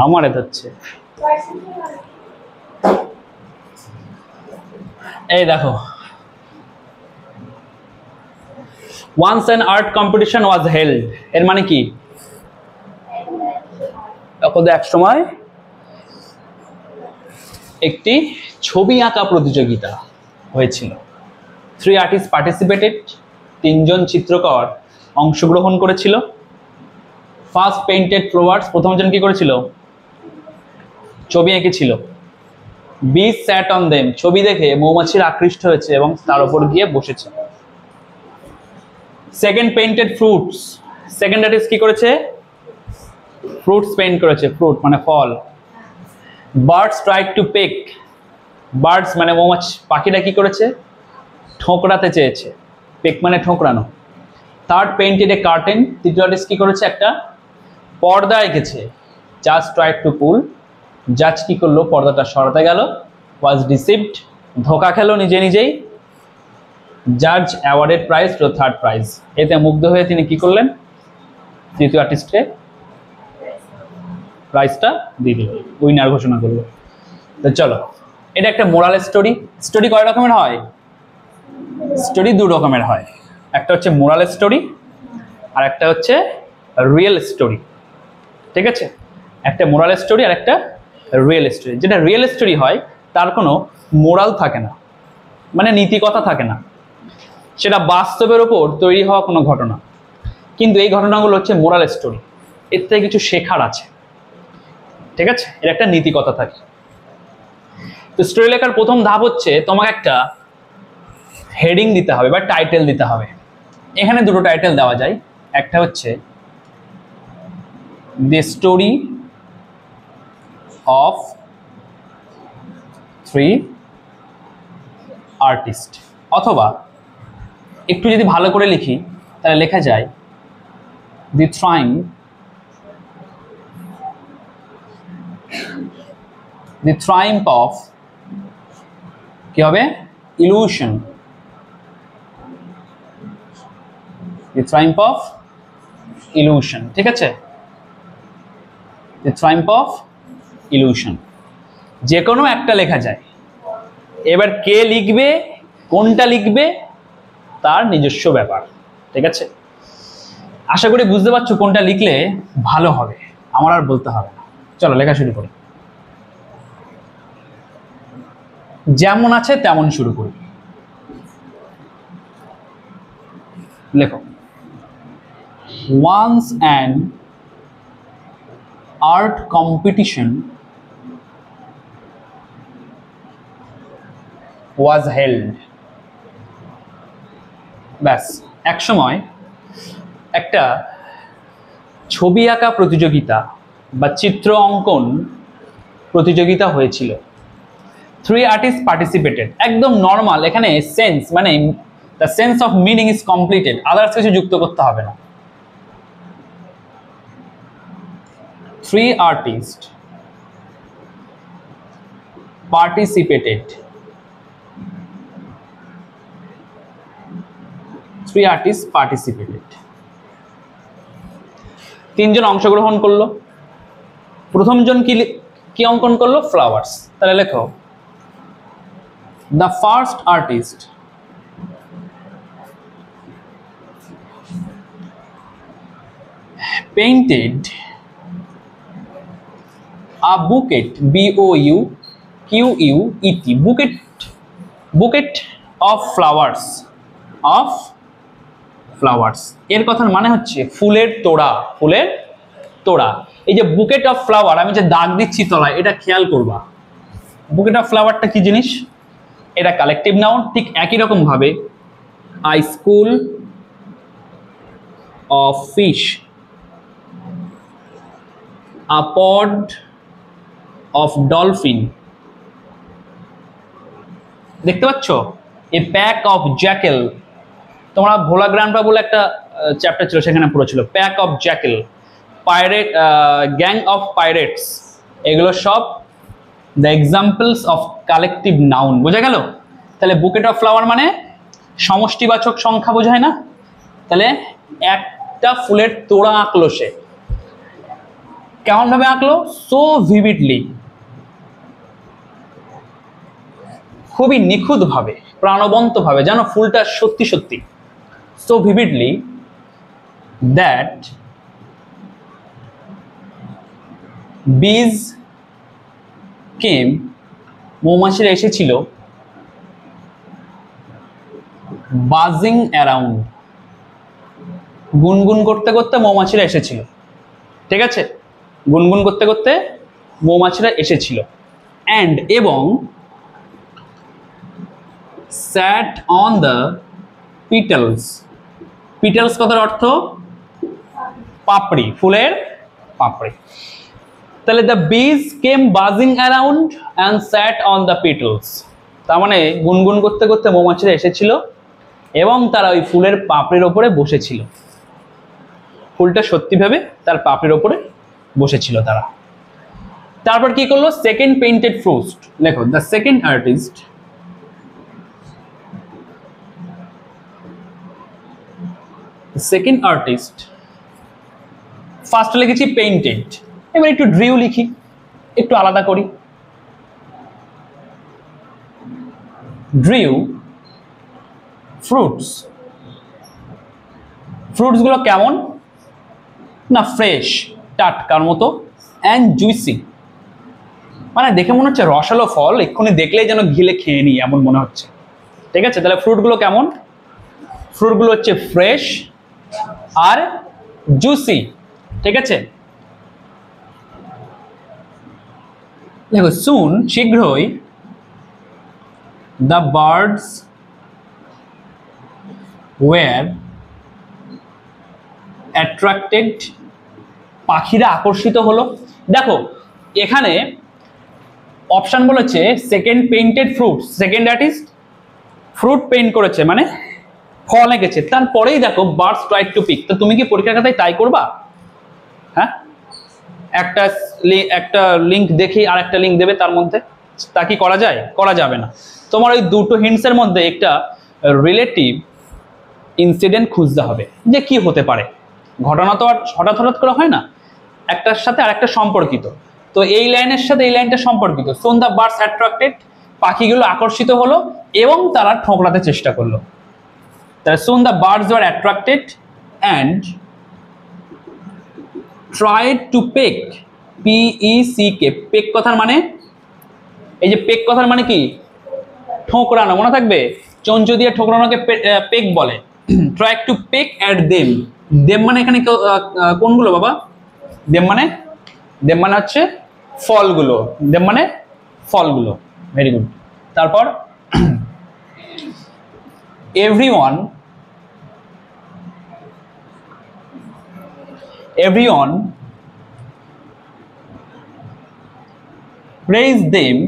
আমারে হচ্ছে এই দেখো, once an art competition was held, এর মানে কি? এক সময় একটি ছবি আঁকা প্রতিযোগিতা হয়েছিল। 3 artists participated, 3 জন চিত্রকর অংশগ্রহণ করেছিল। ফার্স্ট পেইন্টেড ফ্লাওয়ার্স, প্রথম জন কি করেছিল? ছবি এঁকেছিল। bees sat on them, ছবি দেখে মৌমাছিরা আকৃষ্ট হয়েছে এবং তার উপর গিয়ে বসেছে। Second painted fruits, second artist কি করেছে? ফ্রুটস পেইন্ট করেছে, ফ্রুট মানে ফল। বার্ডস ট্রাইড টু পেক, বার্ডস মানে মৌমাছি, পাখিটা কি করেছে? ঠোকরাতে চেয়েছে, পেক মানে ঠোকরানো। থার্ড পেইন্টেড এ কার্টেন, তৃতীয় আর্টিস্ট কি করেছে? একটা পর্দা এঁকেছে। জাজ ট্রাইড টু পুল, জাজ কি করলো? পর্দাটা সরাতে গেল। ওয়াজ ডিসিভড, ধোকা খেলো নিজে নিজেই। জাজ awarded prize to third prize, এতে মুগ্ধ হয়ে তিনি কি করলেন? তৃতীয় আর্টিস্টকে প্রাইজটা দিয়ে দিল, উইনার ঘোষণা করলো। তো চলো, এটা একটা মোরাল স্টোরি। স্টোরি কয় রকমের হয়? স্টোরি 2 রকমের হয়, একটা হচ্ছে মোরাল স্টোরি আর একটা হচ্ছে রিয়েল স্টোরি। ঠিক আছে, একটা মোরাল স্টোরি আর একটা রিয়েল স্টোরি। যেটা রিয়েল স্টোরি হয় তার কোনো মোরাল থাকে না, মানে নীতিকথা থাকে না, সেটা বাস্তবের উপর তৈরি হওয়া কোনো ঘটনা। কিন্তু এই ঘটনাগুলো হচ্ছে মোরাল স্টোরি, এর থেকে কিছু শেখার আছে। ঠিক আছে, এর একটা নীতিকথা থাকে। তো স্টোরি লেখার প্রথম ধাপ হচ্ছে তোমাকে একটা হেডিং দিতে হবে বা টাইটেল দিতে হবে। এখানে 2টো টাইটেল দেওয়া যায়, একটা হচ্ছে দ্য স্টোরি অফ 3 আর্টিস্ট, অথবা একটু যদি ভালো করে লিখি তাহলে লেখা যায় দি ট্রায়াম্ফ অফ, কি হবে? Illusion, the Triumf of illusion. ঠিক আছে, দি ট্রায়াম্ফ অফ ইলিউশন, যে কোনো একটা লেখা যায়। এবার কে লিখবে, কোনটা লিখবে, তার নিজস্ব ব্যাপার। ঠিক আছে, আশা করি বুঝতে পারছো কোনটা লিখলে ভালো হবে, আমার আর বলতে হবে না। চলো লেখা শুরু করি। যেমন আছে তেমন শুরু করি। লেখো, once an art competition was held, ব্যাস, এক সময় একটা ছবি আঁকা প্রতিযোগিতা বা চিত্র অঙ্কন প্রতিযোগিতা হয়েছিল। 3 artists participated, একদম নর্মাল, এখানে সেন্স মানে the sense of meaning is completed, others কিছু যুক্ত করতে হবে না। 3 artists participated, 3 artists participated, 3 জন অংশগ্রহণ করলো। প্রথম জন কি অঙ্কন করলো? ফ্লাওয়ার্স। তাহলে লেখো, the first artist painted a bouquet, B-O-U-Q-U-E-T, bouquet of flowers, এর কথার মানে হচ্ছে ফুলের তোড়া, ফুলের তোড়া। এই যে বুকেট অফ ফ্লাওয়ার, আমি যে দাগ দিচ্ছি তলায়, এটা খেয়াল করবা। বুকেট অফ ফ্লাওয়ারটা কি জিনিস? এটা কালেকটিভ নাউন। ঠিক একই রকম ভাবে I school of fish, a pod of dolphin, দেখতে পাচ্ছ? এ প্যাক অফ জ্যাকেল, তোমরা ভোলা গ্রান্ডপা বলে একটা চ্যাপ্টার ছিল, সেখানে পুরো ছিল pack of Jekyll, pirate, gang of pirates, এগুলো সব the examples of collective noun. বোঝা গেল? তাহলে বুকেট অফ ফ্লাওয়ার মানে সমষ্টিবাচক সংখ্যা বোঝায় না? তাহলে একটা ফুলের তোড়া আঁকলো সে। কেমন ভাবে আঁকলো? সো ভিভিডলি, খুবই নিখুঁত ভাবে, প্রাণবন্ত ভাবে, যেন ফুলটা সত্যি সত্যি। So vividly that bees came, মৌমাছিরা এসেছিল, buzzing around, গুনগুন করতে করতে মৌমাছিরা এসেছিল। ঠিক আছে, গুনগুন করতে করতে মৌমাছিরা এসেছিল। and এবং sat on the petals, petals কথার অর্থ পাপড়ি, ফুলের পাপড়ি। তাহলে the bees came buzzing around and sat on the petals, তার মানে গুনগুন করতে করতে মৌমাছিরা এসেছিল এবং তারা ওই ফুলের পাপড়ির ওপরে বসেছিল। ফুলটা সত্যি ভাবে তার পাপড়ির ওপরে বসেছিল তারা। তারপর কি করলো? সেকেন্ড পেইন্টেড ফ্রুটস, দেখো the second artist, second artist, first লিখেছি পেইন্টেড, এবার একটু ড্রিউ লিখি, একটু আলাদা করি। ড্রিউ ফ্রুটস, ফ্রুটস গুলো কেমন না? ফ্রেশ, টাটকার মতো, অ্যান্ড জুইসি, মানে দেখে মনে হচ্ছে রসালো ফল, এক্ষুনি দেখলেই যেন ঘিলে খেয়ে নিই এমন মনে হচ্ছে। ঠিক আছে, তাহলে ফ্রুটগুলো কেমন? ফ্রুটগুলো হচ্ছে ফ্রেশ আর জুসি। ঠিক আছে, দেখো সুন, শীঘ্রই, দ্য বার্ডস ওয়ার অ্যাট্রাক্টেড, পাখিরা আকর্ষিত হলো। দেখো এখানে অপশন বলেছে second painted fruits, second artist fruit paint করেছে মানে ফল এঁকেছে, তারপরেই দেখো বার্ডস ট্রাইড টু পিক। তো তুমি কি পরীক্ষার খাতায় তাই করবা? হ্যাঁ, একটা লিঙ্ক দেখি আর একটা লিঙ্ক দেবে তার মধ্যে, তা কি করা যায়? করা যাবে না। তোমার ওই দুটো হিন্টসের মধ্যে একটা রিলেটিভ ইনসিডেন্ট খুঁজতে হবে, যে কি হতে পারে। ঘটনা তো আর হঠাৎ হঠাৎ করে হয় না, একটার সাথে আরেকটা সম্পর্কিত। তো এই লাইনের সাথে এই লাইনটা সম্পর্কিত। সোন দ্য বার্ডস অ্যাট্রাক্টেড, পাখিগুলো আকর্ষিত হলো এবং তারা ঠোকরাতে চেষ্টা করলো। তাহলে soon the birds were attracted and tried to peck, PECK, পেক কথার মানে, এই যে পেক কথার মানে কি? ঠোকরানো, মনে থাকবে, চঞ্চ দিয়ে ঠোকরানোকে পেক বলে। ট্রাই টু পেক অ্যাট দেম, দেম মানে এখানে কোনগুলো বাবা? দেম মানে হচ্ছে ফলগুলো, দেম মানে ফলগুলো। Very good. তারপর everyone praised them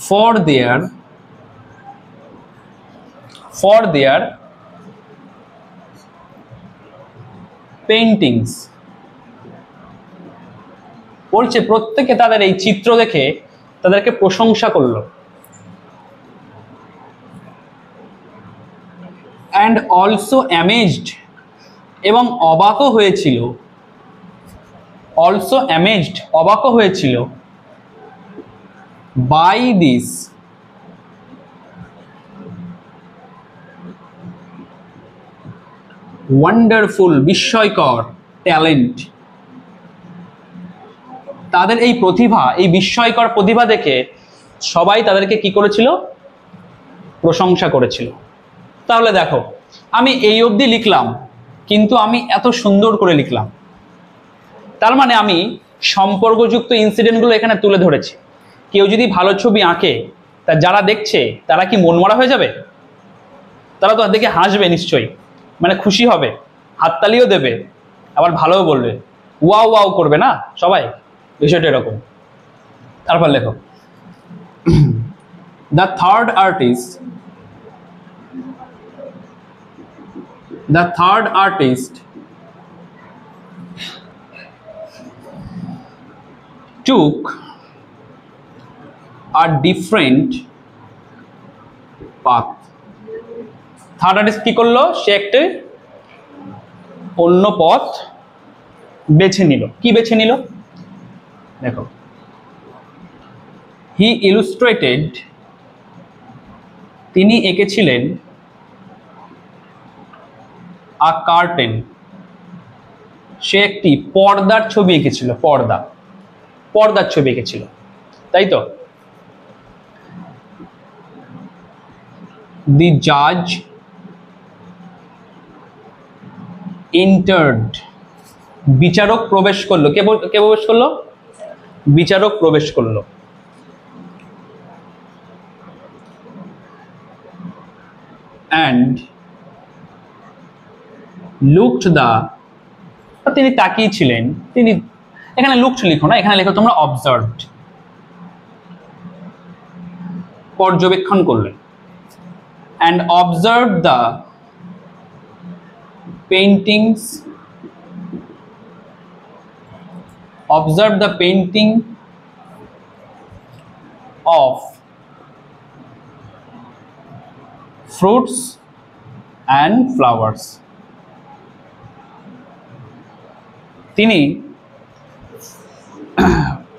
for their paintings, বলছে প্রত্যেকে তাদের এই চিত্র দেখে তাদেরকে প্রশংসা করলো। and also amazed, এবং অবাকও হয়েছিল, also amazed, অবাকও হয়েছিল by this wonderful, বিস্ময়কর ট্যালেন্ট, তাদের এই প্রতিভা, এই বিস্ময়কর প্রতিভা দেখে সবাই তাদেরকে কি করেছিল? প্রশংসা করেছিল। তাহলে দেখো আমি এই অবধি লিখলাম, কিন্তু আমি এত সুন্দর করে লিখলাম, তার মানে আমি সম্পর্কযুক্ত ইনসিডেন্টগুলো এখানে তুলে ধরেছি। কেউ যদি ভালো ছবি আঁকে, তা যারা দেখছে তারা কি মনমরা হয়ে যাবে? তারা তো দেখে হাসবে নিশ্চয়ই, মানে খুশি হবে, হাততালিও দেবে, আবার ভালোও বলবে, ওয়াও ওয়াও করবে না সবাই, বিষয়টা এরকম। তারপর লেখো the third artist took a different path, third artist কি করলো, সে একটি অন্য পথ বেছে নিল। কি বেছে নিল দেখো, হি ইলুস্ট্রেটেড, তিনি এঁকেছিলেন আ কার্টেন, সে একটি পর্দার ছবি এঁকেছিল, পর্দার ছবি এঁকেছিল, তাই তো। দি জাজ এন্টার্ড, বিচারক প্রবেশ করলো। কে প্রবেশ করলো? বিচারক প্রবেশ করলো। and looked the, তিনি তাকিয়েছিলেন, তিনি, এখানে looked লিখো না, এখানে লেখো তোমরা observed, পর্যবেক্ষণ করলেন। and observed the paintings, observed the painting of fruits and flowers, তিনি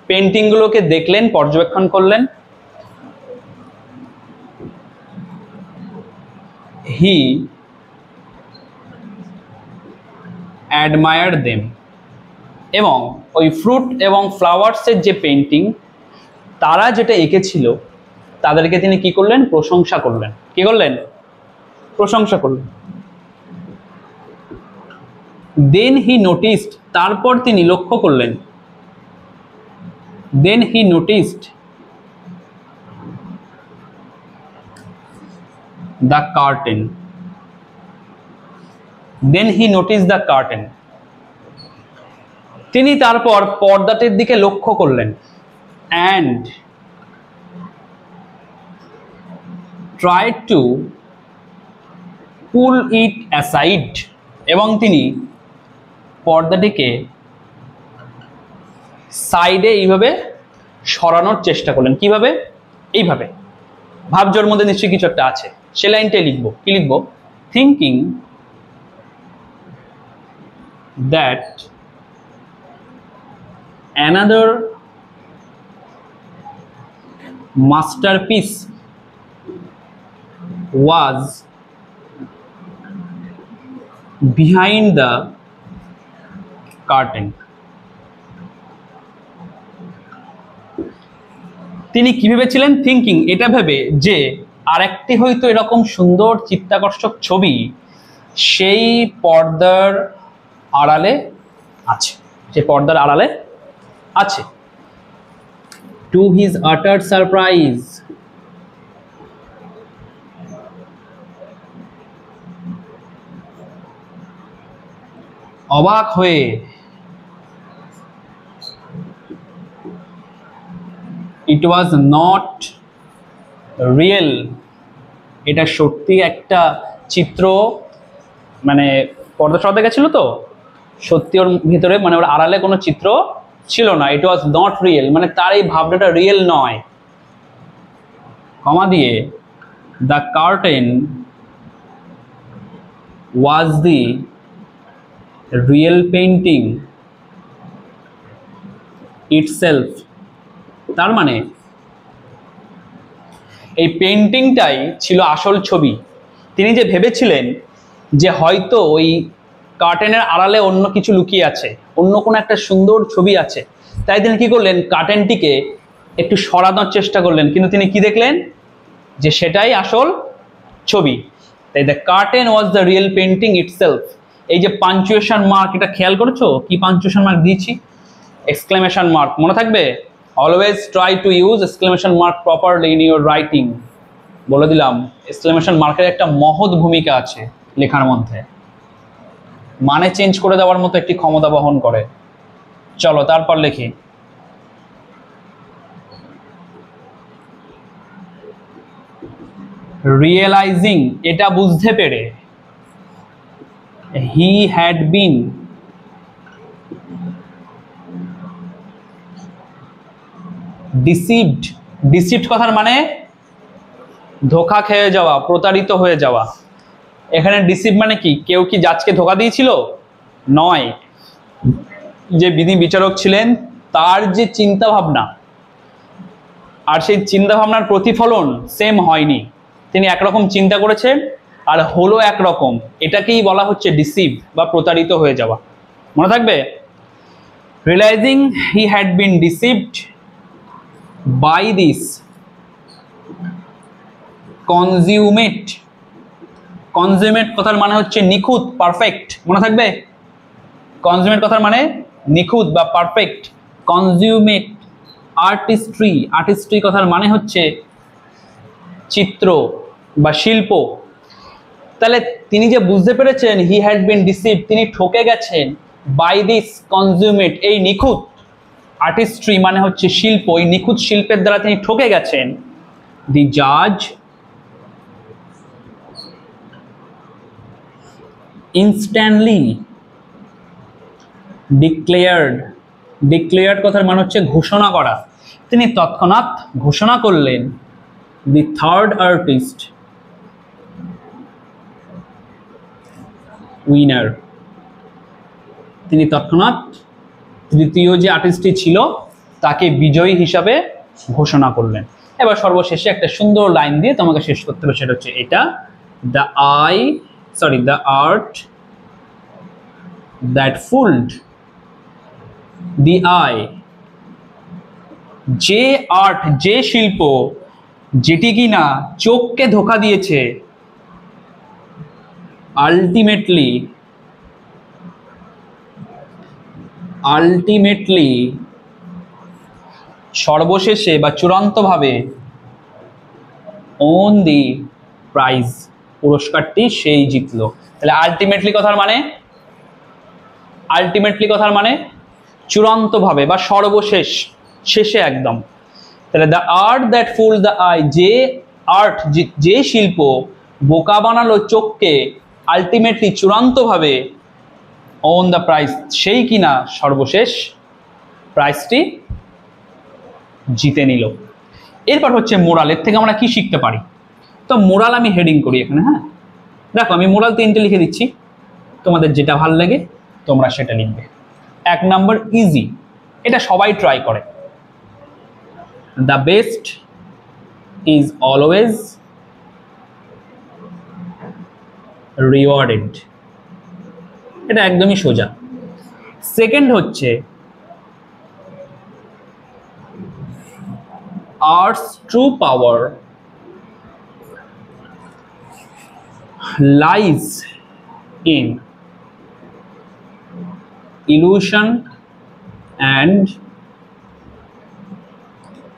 পেন্টিং গুলোকে দেখলেন, পর্যবেক্ষণ করলেন। হি অ্যাডমায়ার্ড দেম, এবং ওই ফ্রুট এবং ফ্লাওয়ার্সের যে পেন্টিং তারা যেটা এঁকেছিল তাদেরকে তিনি কি করলেন? প্রশংসা করলেন। কি করলেন? প্রশংসা করলেন। দেন হি নোটিসড, তারপর তিনি লক্ষ্য করলেন। Then he noticed the curtain, then he noticed the curtain, তিনি তারপর পর্দাটির দিকে লক্ষ্য করলেন। And tried to pull it aside, এবং তিনি পর্দাটিকে সাইডে এইভাবে সরানোর চেষ্টা করলেন। কিভাবে? এইভাবে। ভাবজোর মধ্যে নিশ্চয়ই কিছু একটা আছে, সে লাইনটাই লিখবো। কি লিখবো? Thinking that another masterpiece was behind the curtain, তিনি কি ভেবেছিলেন? থিঙ্কিং, এটা ভেবে যে আরেকটি হয়তো এরকম সুন্দর চিত্তাকর্ষক ছবি সেই পর্দার আড়ালে আছে, যে পর্দার আড়ালে আছে। টু হিজ আটার সারপ্রাইজ, অবাক হয়ে, ইট ওয়াজ নট রিয়েল, এটা সত্যি একটা চিত্র, মানে পর্দা সরাতে গেছিল তো সত্যি ওর ভিতরে, মানে ওর আড়ালে কোনো চিত্র ছিল না। ইট ওয়াজ নট রিয়েল, মানে তার এই ভাবনাটা রিয়েল নয়। কমা দিয়ে the curtain was the real painting itself, তার মানে এই পেইন্টিংটাই ছিল আসল ছবি। তিনি যে ভেবেছিলেন যে হয়তো ওই কার্টেনের আড়ালে অন্য কিছু লুকিয়ে আছে, অন্য কোনো একটা সুন্দর ছবি আছে, তাই তিনি কি করলেন? কার্টেনটিকে একটু সরানোর চেষ্টা করলেন, কিন্তু তিনি কি দেখলেন? যে সেটাই আসল ছবি। তাই the curtain was the real painting itself. এই যে পাঞ্চুয়েশন মার্ক, এটা খেয়াল করেছো? কি পাঞ্চুয়েশন মার্ক দিয়েছি? এক্সক্লেমেশন মার্ক, মনে থাকবে? Always try to use exclamation mark properly in your writing. বলে দিলাম, এক্সক্লেমেশন মার্কের একটা মহৎ ভূমিকা আছে লেখার মধ্যে, মানে চেঞ্জ করে দেওয়ার মতো একটি ক্ষমতা বহন করে। চলো তারপর লিখি। রিয়েলাইজিং, এটা বুঝতে পেরে। হি হ্যাড বিন ডিসিভড, ডিসিভড কথার মানে ধোঁকা খেয়ে যাওয়া, প্রতারিত হয়ে যাওয়া। এখানে ডিসিভ মানে কি, কেউ কি জাজকে ধোকা দিয়েছিল? নয়, যে বিধি বিচারক ছিলেন তার যে চিন্তা ভাবনা আর সেই চিন্তা ভাবনার প্রতিফলন সেম হয়নি, তিনি একরকম চিন্তা করেছেন আর হলো একরকম, এটাকেই বলা হচ্ছে ডিসিভ বা প্রতারিত হয়ে যাওয়া। মনে থাকবে, realizing he had been deceived by this consummate. Consummate কথার মানে হচ্ছে নিখুঁত, পারফেক্ট। মনে থাকবে, কনজিউমেট কথার মানে নিখুঁত বা পারফেক্ট। কনজিউমেট আর্টিস্ট্রি, আর্টিস্ট্রি কথার মানে হচ্ছে চিত্র বা শিল্প। তাহলে তিনি যে বুঝতে পেরেছেন হি হ্যাড বিন ডিসিভড, তিনি ঠকে গেছেন বাই দিস কনজিউমেট, এই নিখুঁত। আর্টিস্ট্রি মানে হচ্ছে শিল্প, এই নিখুঁত শিল্পের দ্বারা তিনি ঠকে গেছেন। দি জাজ ইনস্ট্যান্টলি ডিক্লেয়ার্ড, ডিক্লেয়ার্ড কথার মানে হচ্ছে ঘোষণা করা, তিনি তৎক্ষণাৎ ঘোষণা করলেন দি থার্ড আর্টিস্ট উইনার, তিনি তৎক্ষণাৎ তৃতীয় যে আর্টিস্টটি ছিল তাকে বিজয়ী হিসাবে ঘোষণা করলেন। এবার সর্বশেষে একটা সুন্দর লাইন দিয়ে তোমাকে শেষ করতে হবে, সেটা হচ্ছে এটা, the art that fooled the I, যে আর্ট, যে শিল্প যেটি কিনা চোখকে ধোকা দিয়েছে, আলটিমেটলি সর্বশেষে বা চূড়ান্তভাবে ওন দি প্রাইজ, পুরস্কারটি সেই জিতলো। তাহলে আলটিমেটলি কথার মানে চূড়ান্তভাবে বা সর্বশেষ, শেষে একদম। তাহলে the art that full the I, যে আর্ট, যে শিল্প বোকা বানালো চোখকে, আলটিমেটলি চূড়ান্তভাবে ওন দ্য প্রাইজ, সেই কিনা সর্বশেষ প্রাইজটি জিতে নিল। এরপর হচ্ছে মোরাল, এর থেকে আমরা কি শিখতে পারি? তো মোরাল আমি হেডিং করি এখানে। হ্যাঁ দেখো, আমি মোরাল 3টে লিখে দিচ্ছি, তোমাদের যেটা ভালো লাগে তোমরা সেটা লিখবে। 1 নম্বর ইজি, এটা সবাই ট্রাই করে, the best is always rewarded, এটা একদমই সোজা। সেকেন্ড হচ্ছে arts true power lies in illusion and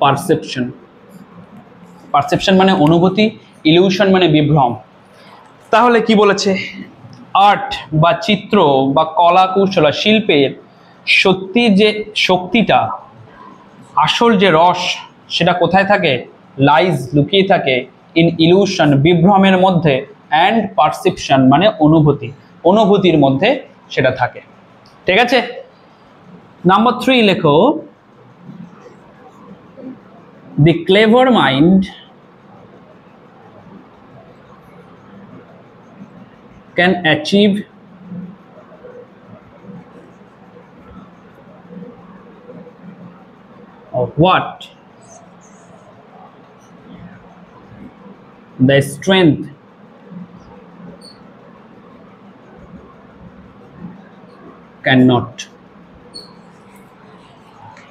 perception. Perception মানে অনুভূতি, ইলিউশন মানে বিভ্রম। তাহলে কি বলেছে, আর্ট বা চিত্র বা কলা কৌশল শিল্পের সত্যি যে শক্তিটা, আসল যে রস, সেটা কোথায় থাকে? লাইজ, লুকিয়ে থাকে, ইন ইলিউশন, বিভ্রমের মধ্যে, অ্যান্ড পারসেপশন মানে অনুভূতি, অনুভূতির মধ্যে সেটা থাকে। ঠিক আছে, নাম্বার 3 লেখো, the clever mind can achieve what the strength cannot.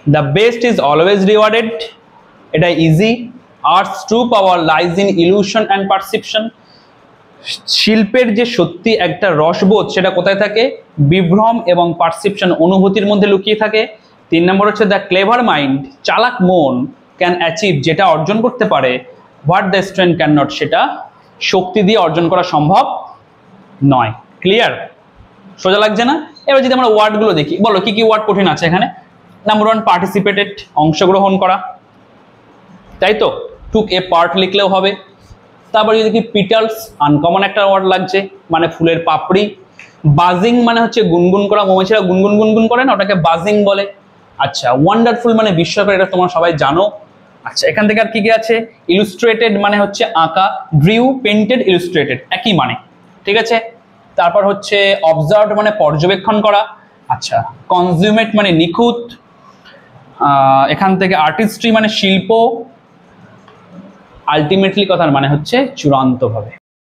The best is always rewarded, এটা easy. Arts true power lies in illusion and perception, শিল্পের যে সত্যি একটা রসবোধ সেটা কোথায় থাকে? বিভ্রম এবং পারসেপশন, অনুভূতির মধ্যে লুকিয়ে থাকে। 3 নম্বর হচ্ছে দ্য ক্লেভার মাইন্ড, চালাক মন, ক্যান অ্যাচিভ, যেটা অর্জন করতে পারে, what the strength can not, সেটা শক্তি দিয়ে অর্জন করা সম্ভব নয়। ক্লিয়ার? সোজা লাগছে না? এবার যদি আমরা ওয়ার্ডগুলো দেখি, বলো কি কি ওয়ার্ড কঠিন আছে এখানে? নাম্বার 1 পার্টিসিপেটেড, অংশগ্রহণ করা, তাই তো, টুক এ পার্ট লিখলেও হবে। তারপরে যদি দেখি পিটালস, আনকমন একটা ওয়ার্ড লাগছে, মানে ফুলের পাপড়ি। বাজিং মানে হচ্ছে গুনগুন করা, মৌমাছিরা গুনগুন গুনগুন করে না, ওটাকে বাজিং বলে। আচ্ছা, ওয়ান্ডারফুল মানে বিস্ময়কর, এটা তোমরা সবাই জানো। আচ্ছা, এখান থেকে আর কি কি আছে? ইলুস্ট্রেটেড মানে হচ্ছে আঁকা, ড্রিউ, পেন্টেড, ইলুস্ট্রেটেড একই মানে। ঠিক আছে। তারপর হচ্ছে অবজার্ভড মানে পর্যবেক্ষণ করা। আচ্ছা, কনজিউমেট মানে নিখুঁত। এখান থেকে আর্টিস্ট্রি মানে শিল্প। আলটিমেটলি কথার মানে হচ্ছে চূড়ান্তভাবে।